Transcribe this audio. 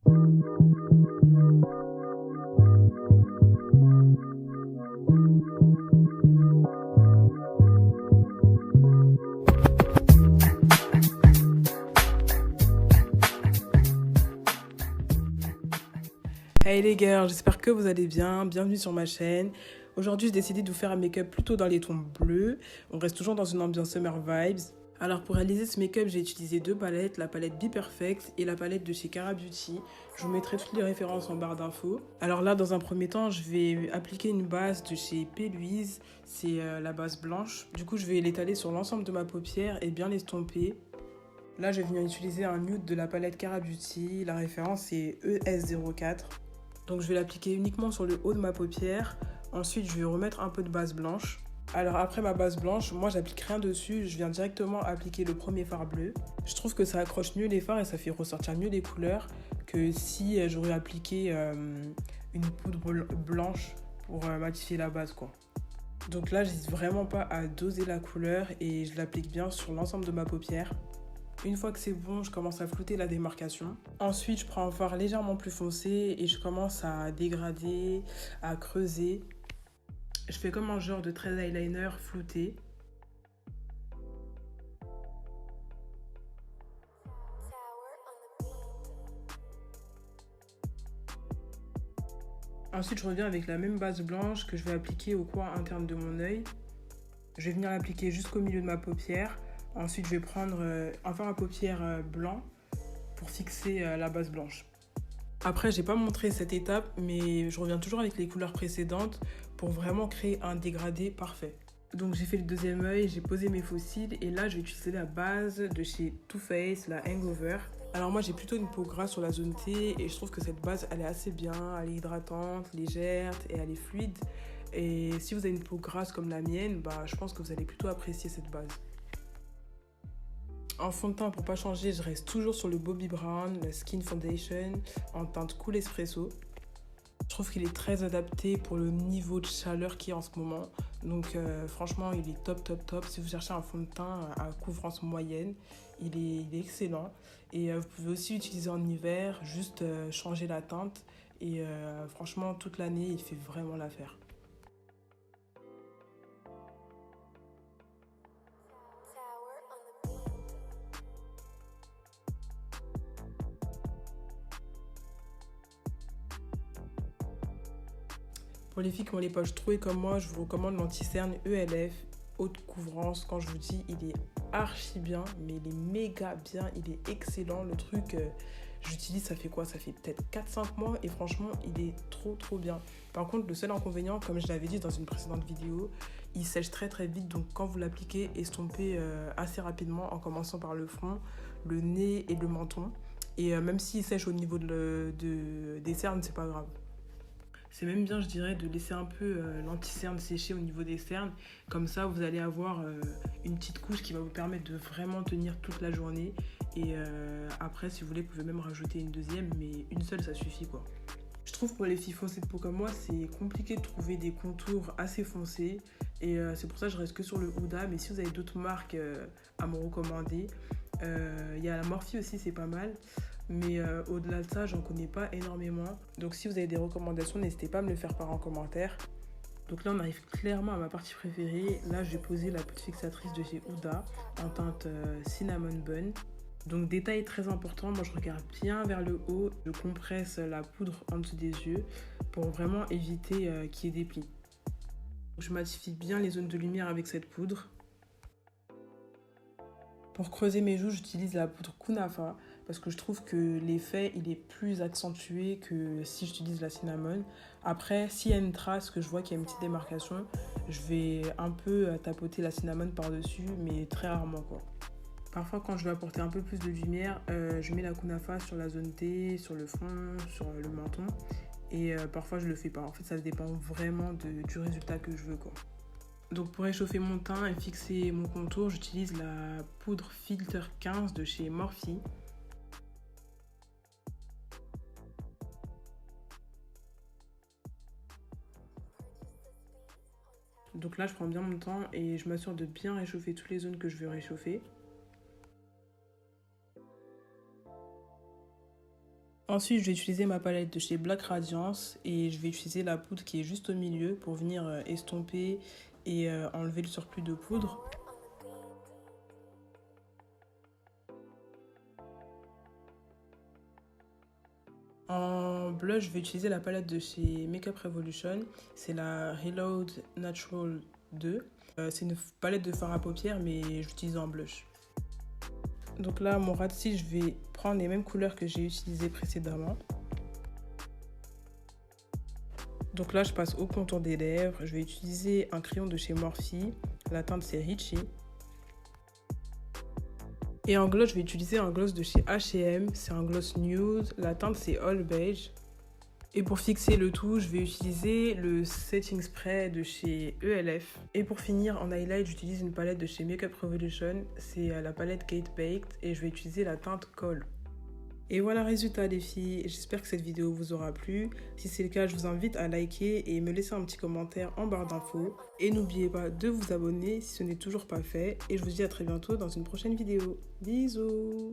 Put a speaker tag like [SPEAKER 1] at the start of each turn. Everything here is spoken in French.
[SPEAKER 1] Hey les girls, j'espère que vous allez bien. Bienvenue sur ma chaîne. Aujourd'hui, j'ai décidé de vous faire un make-up plutôt dans les tons bleus. On reste toujours dans une ambiance summer vibes. Alors pour réaliser ce make-up, j'ai utilisé deux palettes, la palette Be Perfect et la palette de chez Cara Beauty. Je vous mettrai toutes les références en barre d'infos. Alors là, dans un premier temps, je vais appliquer une base de chez P. Louise. C'est la base blanche. Du coup, je vais l'étaler sur l'ensemble de ma paupière et bien l'estomper. Là, je vais venir utiliser un nude de la palette Cara Beauty. La référence est ES04. Donc je vais l'appliquer uniquement sur le haut de ma paupière. Ensuite, je vais remettre un peu de base blanche. Alors après ma base blanche, moi j'applique rien dessus. Je viens directement appliquer le premier fard bleu. Je trouve que ça accroche mieux les fards et ça fait ressortir mieux les couleurs que si j'aurais appliqué une poudre blanche pour matifier la base, quoi. Donc là, j'hésite vraiment pas à doser la couleur et je l'applique bien sur l'ensemble de ma paupière. Une fois que c'est bon, je commence à flouter la démarcation. Ensuite, je prends un fard légèrement plus foncé et je commence à dégrader, à creuser. Je fais comme un genre de trait eyeliner flouté. Ensuite, je reviens avec la même base blanche que je vais appliquer au coin interne de mon œil. Je vais venir l'appliquer jusqu'au milieu de ma paupière. Ensuite, je vais prendre un fard à paupières blanc pour fixer la base blanche. Après, j'ai pas montré cette étape, mais je reviens toujours avec les couleurs précédentes pour vraiment créer un dégradé parfait. Donc j'ai fait le deuxième œil, j'ai posé mes faux cils et là je vais utiliser la base de chez Too Faced, la Hangover. Alors moi j'ai plutôt une peau grasse sur la zone T et je trouve que cette base elle est assez bien, elle est hydratante, légère et elle est fluide. Et si vous avez une peau grasse comme la mienne, je pense que vous allez plutôt apprécier cette base. En fond de teint, pour pas changer, je reste toujours sur le Bobbi Brown, la Skin Foundation en teinte Cool Espresso. Je trouve qu'il est très adapté pour le niveau de chaleur qu'il y a en ce moment. Donc franchement, il est top. Si vous cherchez un fond de teint à couvrance moyenne, il est excellent. Et vous pouvez aussi l'utiliser en hiver, juste changer la teinte. Et franchement, toute l'année, il fait vraiment l'affaire. Pour les filles qui ont les poches trouées comme moi, je vous recommande l'anti-cerne ELF, haute couvrance. Quand je vous dis, il est archi bien, mais il est méga bien, il est excellent. Le truc, j'utilise, ça fait quoi? Ça fait peut-être 4-5 mois et franchement, il est trop bien. Par contre, le seul inconvénient, comme je l'avais dit dans une précédente vidéo, il sèche très vite. Donc quand vous l'appliquez, estompez assez rapidement en commençant par le front, le nez et le menton. Et même s'il sèche au niveau des cernes, c'est pas grave. C'est même bien, je dirais, de laisser un peu l'anti-cerne sécher au niveau des cernes. Comme ça, vous allez avoir une petite couche qui va vous permettre de vraiment tenir toute la journée. Et après, si vous voulez, vous pouvez même rajouter une deuxième, mais une seule, ça suffit, quoi. Je trouve pour les filles foncées de peau comme moi, c'est compliqué de trouver des contours assez foncés. Et c'est pour ça que je reste que sur le Huda. Mais si vous avez d'autres marques à me recommander, il y a la Morphe aussi, c'est pas mal. Mais au-delà de ça, j'en connais pas énormément. Donc si vous avez des recommandations, n'hésitez pas à me le faire part en commentaire. Donc là, on arrive clairement à ma partie préférée. Là, j'ai posé la poudre fixatrice de chez Huda en teinte Cinnamon Bun. Donc détail très important, moi je regarde bien vers le haut. Je compresse la poudre en dessous des yeux pour vraiment éviter qu'il y ait des plis. Je matifie bien les zones de lumière avec cette poudre. Pour creuser mes joues, j'utilise la poudre Kunafa parce que je trouve que l'effet il est plus accentué que si j'utilise la cinnamon. Après, s'il y a une trace, que je vois qu'il y a une petite démarcation, je vais un peu tapoter la cinnamon par-dessus, mais très rarement, quoi. Parfois, quand je veux apporter un peu plus de lumière, je mets la Kunafa sur la zone T, sur le front, sur le menton. Et parfois, je le fais pas. En fait, ça dépend vraiment du résultat que je veux, quoi. Donc pour réchauffer mon teint et fixer mon contour, j'utilise la poudre Filter 15 de chez Morphe. Donc là, je prends bien mon temps et je m'assure de bien réchauffer toutes les zones que je veux réchauffer. Ensuite, je vais utiliser ma palette de chez Black Radiance et je vais utiliser la poudre qui est juste au milieu pour venir estomper et enlever le surplus de poudre. En blush, je vais utiliser la palette de chez Makeup Revolution. C'est la Reload Natural 2. C'est une palette de fard à paupières, mais j'utilise en blush. Donc là, mon ras de cils, je vais prendre les mêmes couleurs que j'ai utilisées précédemment. Donc là, je passe au contour des lèvres. Je vais utiliser un crayon de chez Morphe. La teinte, c'est Richie. Et en gloss, je vais utiliser un gloss de chez H&M. C'est un gloss nude. La teinte, c'est All Beige. Et pour fixer le tout, je vais utiliser le Setting Spray de chez ELF. Et pour finir, en highlight, j'utilise une palette de chez Makeup Revolution. C'est la palette Kate Baked et je vais utiliser la teinte Kohl. Et voilà le résultat les filles, j'espère que cette vidéo vous aura plu. Si c'est le cas, je vous invite à liker et me laisser un petit commentaire en barre d'infos. Et n'oubliez pas de vous abonner si ce n'est toujours pas fait. Et je vous dis à très bientôt dans une prochaine vidéo. Bisous!